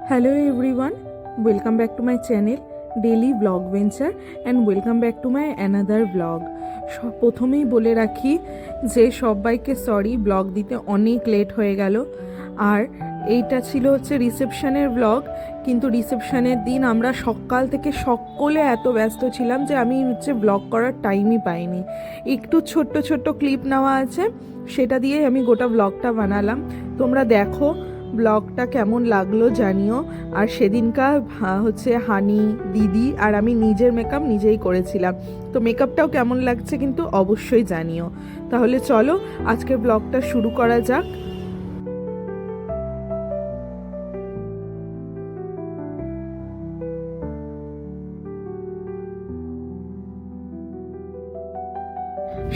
Hello everyone, welcome back to my channel Daily Vlog Venture and welcome back to my another vlog. প্রথমেই বলে রাখি যে সবাইকে sorry, blog দিতে অনেক লেট হয়ে গেল। আর এইটা ছিল হচ্ছে রিসেপশনের ব্লগ, কিন্তু রিসেপশনের দিন আমরা সকাল থেকে সকলে এত ব্যস্ত ছিলাম যে আমি হচ্ছে ব্লগ করার টাইমই পাইনি। একটু ছোট্ট ছোট্ট ক্লিপ নেওয়া আছে, সেটা দিয়ে আমি গোটা ব্লগটা বানালাম। তোমরা দেখো ব্লগটা কেমন লাগলো জানিও। আর সেদিনকার হচ্ছে হানি, দিদি আর আমি নিজের মেকআপ নিজেই করেছিলাম, তো মেকআপটাও কেমন লাগছে কিন্তু অবশ্যই জানিও। তাহলে চলো আজকের ব্লগটা শুরু করা যাক।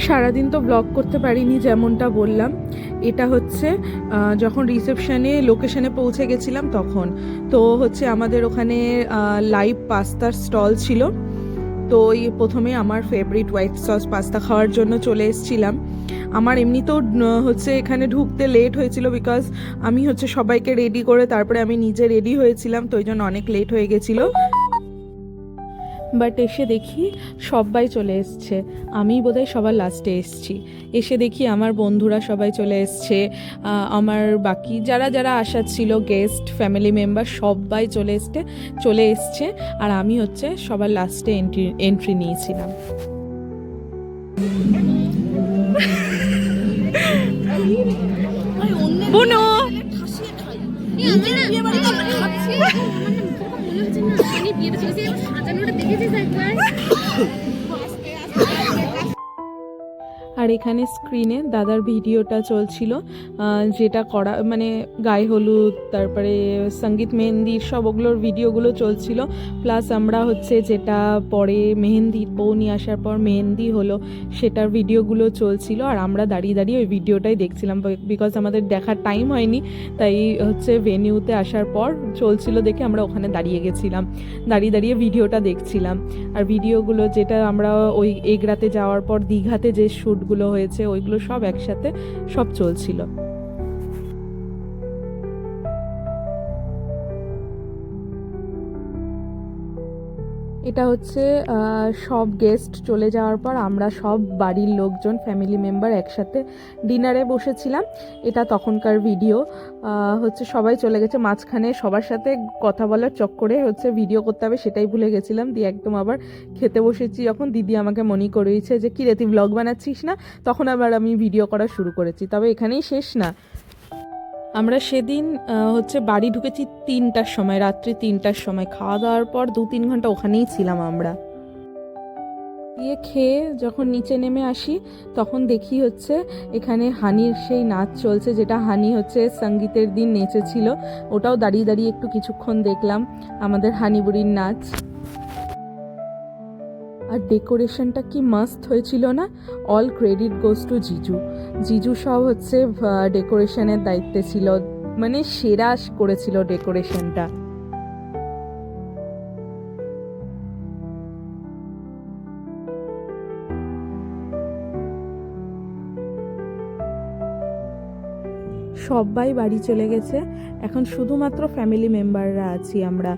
সারাদিন তো ব্লগ করতে পারিনি, যেমনটা বললাম। এটা হচ্ছে যখন রিসেপশনে লোকেশনে পৌঁছে গেছিলাম তখন তো হচ্ছে আমাদের ওখানে লাইভ পাস্তার স্টল ছিল। তো এই প্রথমে আমার ফেভারিট হোয়াইট সস পাস্তা খাওয়ার জন্য চলে এসেছিলাম। আমার এমনিতেও হচ্ছে এখানে ঢুকতে লেট হয়েছিল, বিকজ আমি হচ্ছে সবাইকে রেডি করে তারপরে আমি নিজে রেডি হয়েছিলাম, তো ওই জন্য অনেক লেট হয়ে গেছিলো। বাট এসে দেখি সবাই চলে এসছে, আমি বোধহয় সবার লাস্টে এসছি। এসে দেখি আমার বন্ধুরা সবাই চলে এসছে, আমার বাকি যারা যারা আসার ছিল গেস্ট ফ্যামিলি মেম্বার সবাই চলে এসছে। আর আমি হচ্ছে সবার লাস্টে এন্ট্রি নিয়েছিলাম। বুনো আর এখানে স্ক্রিনে দাদার ভিডিওটা চলছিল, যেটা করা মানে গায়ে হলুদ, তারপরে সঙ্গীত, মেহেন্দির সব ওগুলোর ভিডিওগুলো চলছিল। প্লাস আমরা হচ্ছে যেটা পরে মেহেন্দির বউ নিয়ে আসার পর মেহেন্দি হলো সেটার ভিডিওগুলো চলছিল। আর আমরা দাঁড়িয়ে দাঁড়িয়ে ওই ভিডিওটাই দেখছিলাম, বিকজ আমাদের দেখার টাইম হয়নি, তাই হচ্ছে ভেনিউতে আসার পর চলছিল দেখে আমরা ওখানে দাঁড়িয়ে গেছিলাম, দাঁড়িয়ে দাঁড়িয়ে ভিডিওটা দেখছিলাম। আর ভিডিওগুলো যেটা আমরা ওই এগরাতে যাওয়ার পর দীঘাতে যে শ্যুটগুলো হয়েছে ওইগুলো সব একসাথে সব চলছিল। এটা হচ্ছে সব গেস্ট চলে যাওয়ার পর আমরা সব বাড়ির লোকজন ফ্যামিলি মেম্বার একসাথে ডিনারে বসেছিলাম। এটা তখনকার ভিডিও। হচ্ছে সবাই চলে গেছে, মাঝখানে সবার সাথে কথা বলার চক্করে হচ্ছে ভিডিও করতে হবে সেটাই ভুলে গেছিলাম। দিয়ে একদম আবার খেতে বসেছি যখন দিদি আমাকে মনে করিয়েছে যে কী রে তুই ব্লগ বানাচ্ছিস না, তখন আবার আমি ভিডিও করা শুরু করেছি। তবে এখানেই শেষ না, আমরা সেদিন হচ্ছে বাড়ি ঢুকেছি 3টার সময়, রাত্রি 3টার সময়। খাওয়া দাওয়ার পর 2-3 ঘন্টা ওখানেই ছিলাম আমরা। দিয়ে খেয়ে যখন নিচে নেমে আসি তখন দেখি হচ্ছে এখানে হানির সেই নাচ চলছে, যেটা হানি হচ্ছে সঙ্গীতের দিন নেচেছিল। ওটাও দাঁড়িয়ে দাঁড়িয়ে একটু কিছুক্ষণ দেখলাম আমাদের হানিবুড়ির নাচ। আর ডেকোরেশনটা কি মাস্ট হয়েছিল না। অল ক্রেডিট গোজ টু জিজু সব হচ্ছে ডেকোরেশনের দায়িত্বে ছিল, মানে সেরা করেছিল ডেকোরেশনটা। সবাই বাড়ি চলে গেছে, এখন শুধুমাত্র ফ্যামিলি মেম্বাররা আছি আমরা।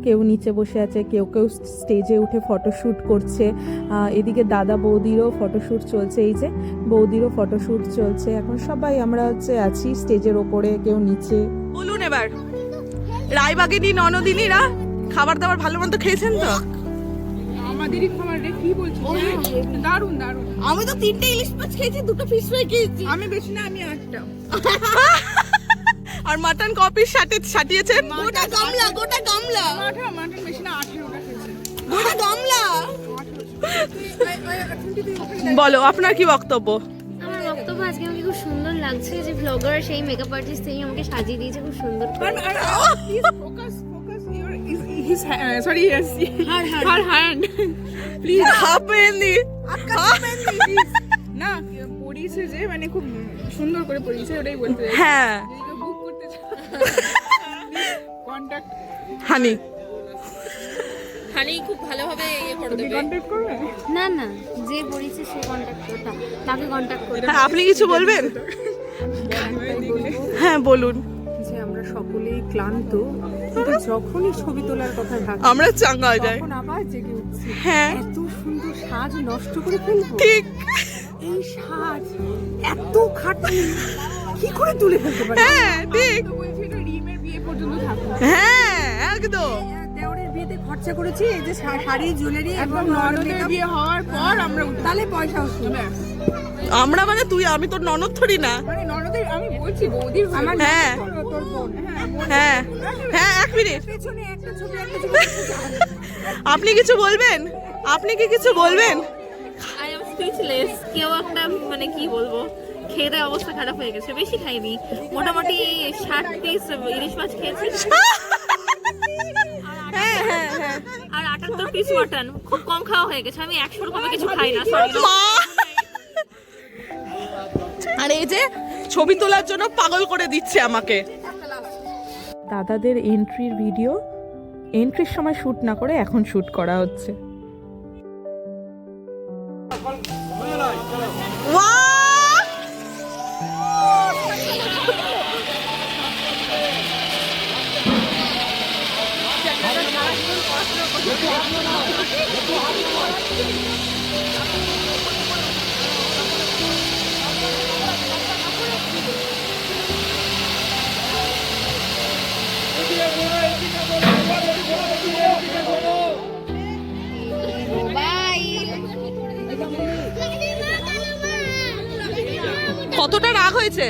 কেউ নিচে বসে আছে, কেউ কেউ স্টেজে উঠে ফটোশ্যুট করছে। এদিকে দাদা বৌদিরও ফটোশ্যুট চলছে, এই যে বৌদিরও ফটোশ্যুট চলছে। এখন সবাই আমরা হচ্ছে আছি স্টেজের ওপরে, কেউ নিচে। বলুন এবার রায়বাগিনী ননদিনীরা খাবার দাবার ভালো মন্দ খেয়েছেন তো? আমাদেরই খাবার রে, কি বলছিস? দারুন দারুন। আমি তো 3টে ইলিশ মাছ খেয়েছি, 2টো ফিশ ফ্রাই খেয়েছি। আমি বেশি না, আমি 8টা। আর মাটন কপির সাটিয়েছেন গোটা গামলা মাটন বেশি না, 18টা খেয়েছি। গোটা গামলা। বলো আপনার কি বক্তব্য? আমার বক্তব্য আজকে আমাকে খুব সুন্দর লাগছে যে ব্লগার সেই মেকআপ আর্টিস্ট তিনি আমাকে সাজিয়ে দিয়েছে খুব সুন্দর করে। Please focus your his sorry yes her hand please হাফেন্দি না পরিয়েছে যে, মানে খুব সুন্দর করে পরিয়েছে, ওটাই বলতে চাই। হ্যাঁ, যদি কেউ বুক করতে চায় কন্টাক্ট হানি খুব ভালোভাবে করে দেবে। কন্টাক্ট করবে না না, যে পরিয়েছে সে কন্টাক্ট করতে, তাকে কন্টাক্ট করতে। হ্যাঁ আপনি কিছু বলবেন? হ্যাঁ বলুন। যে আমরা সকলেই ক্লান্ত, কিন্তু যখনই ছবি তোলার কথা ভাবি আমরা চাঙ্গা হয়ে যাই। তখন আবার জেগে উঠছি। হ্যাঁ এত সুন্দর সাজ নষ্ট করে ফেলবো? ঠিক। এই সাজ এত খাটনি কি করে তুলে ফেলতে পারি? হ্যাঁ ঠিক। তো বলছি এটা রিমের বিয়ে পর্যন্ত থাকো। হ্যাঁ একদম। দেওরের বিয়েতে খরচা করেছি এই যে শাড়ি জুয়েলারি এবং ননদের বিয়ে হওয়ার পর আমরা তাহলে পয়সা উঠবে। আমরা মানে তুই আমি তোর ননদ থরি না। মানে ননদের আমি বলছি বৌদির আমার হ্যাঁ। তোর বোন। হ্যাঁ হ্যাঁ এক মিনিট, পেছনে একটা ছবি একটা ছবি আপনি কিছু বলবেন? আপনি কি কিছু বলবেন? I am speechless. কেউ একটা মানে কি বলবো, খেয়ে দেয়ে অবস্থা খারাপ হয়ে গেছে। বেশি খাইনি, মোটামুটি 60 পিস ইলিশ মাছ খেয়েছি হ্যাঁ হ্যাঁ হ্যাঁ। আর 78 পিস মাটন। খুব কম খাওয়া হয়ে গেছে। আমি 100 কমে কিছু খাই না, সরি। মা! আর এই যে ছবি তোলার জন্য পাগল করে দিচ্ছে আমাকে। দাদাদের এন্ট্রির ভিডিও এন্ট্রির সময় শ্যুট না করে এখন শ্যুট করা হচ্ছে। ওয়াও! কতটা রাগ হয়েছে?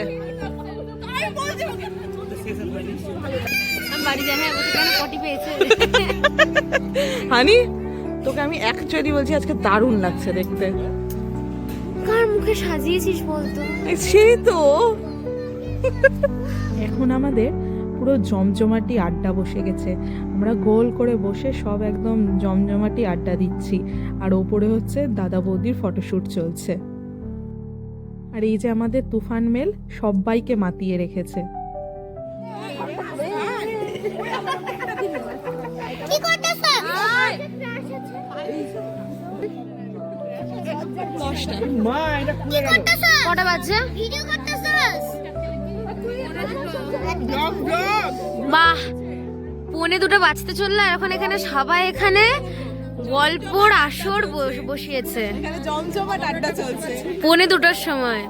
আমি বাড়ি যাই। হ্যাঁ বলছি কেন পটি পেয়েছে? হানি তোকে আমি অ্যাকচুয়ালি বলছি আজকে দারুণ লাগছে দেখতে। কার মুখে সাজিয়েছিস বলতো? সেই তো। এখন আমাদের পুরো জমজমাটি আড্ডা বসে গেছে। আমরা গোল করে বসে সব একদম জমজমাটি আড্ডা দিচ্ছি, আর ওপরে হচ্ছে দাদা বৌদির ফটোশ্যুট চলছে। আর এই যে আমাদের তুফান মেল সবাইকে মাতিয়ে রেখেছে। কটা বাজছে? বাহ, 1:45 বাজতে চললো। আর এখন এখানে সবাই এখানে গল্পর আসর বসিয়েছে। এখানে জমজমাট আড্ডা চলছে। 1:45 সময়।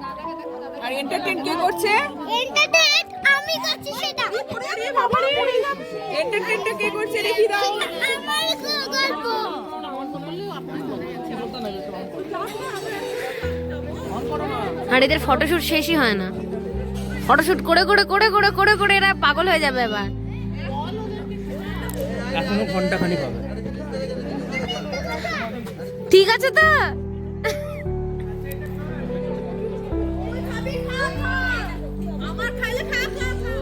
আর এন্টারটেইন কে করছে? এন্টারটেইনমেন্ট আমি করছি সেটা। আরে বাবা রে, এন্টারটেইনটা কে করছে দেখি দাও। আমার গল্প। আর এদের ফটোশুট শেষই হয় না। ফটোশুট করে করে করে করে করে করে এরা পাগল হয়ে যাবে এবার। এখনো ঘন্টাখানিক হবে। ঠিক আছে তো? আমার খাইলে খা খা খা।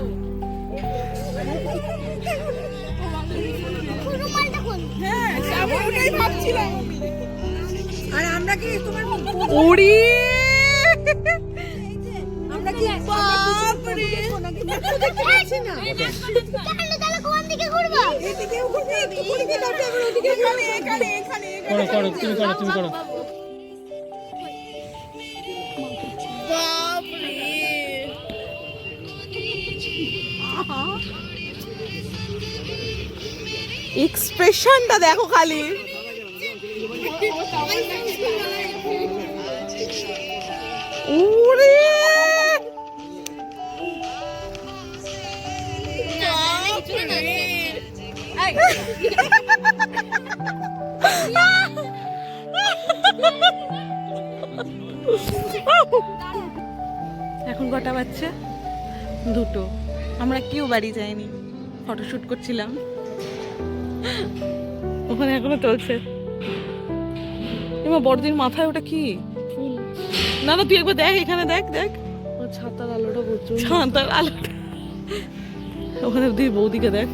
রুমালটা কোন? হ্যাঁ যাবো ওটাই ভাবছিলাম। আর আমরা কি তোমার ওরে আমরা কি বাপ রে দেখতে পাচ্ছি না? তাহলে তাহলে কোন দিকে ঘুরবো? এদিকে ঘুরবে ওদিকে যাবে আবার ওদিকে এখানে এখানে এখানে করো করো তুমি করো তুমি করো। এক্সপ্রেশনটা দেখো খালি। ওরে এখন কটা বাজছে? 2টো। আমরা কেউ বাড়ি যাইনি, ফটোশুট করছিলাম। ওখানে এখনো চলছে। এবার বড়দির মাথায় ওটা কি? না না তুই একবার দেখ, এখানে দেখ দেখ ছাতার আলোটা প্রচুর। ছাতার আলোটা ওখানে তুই বৌদিকে দেখ।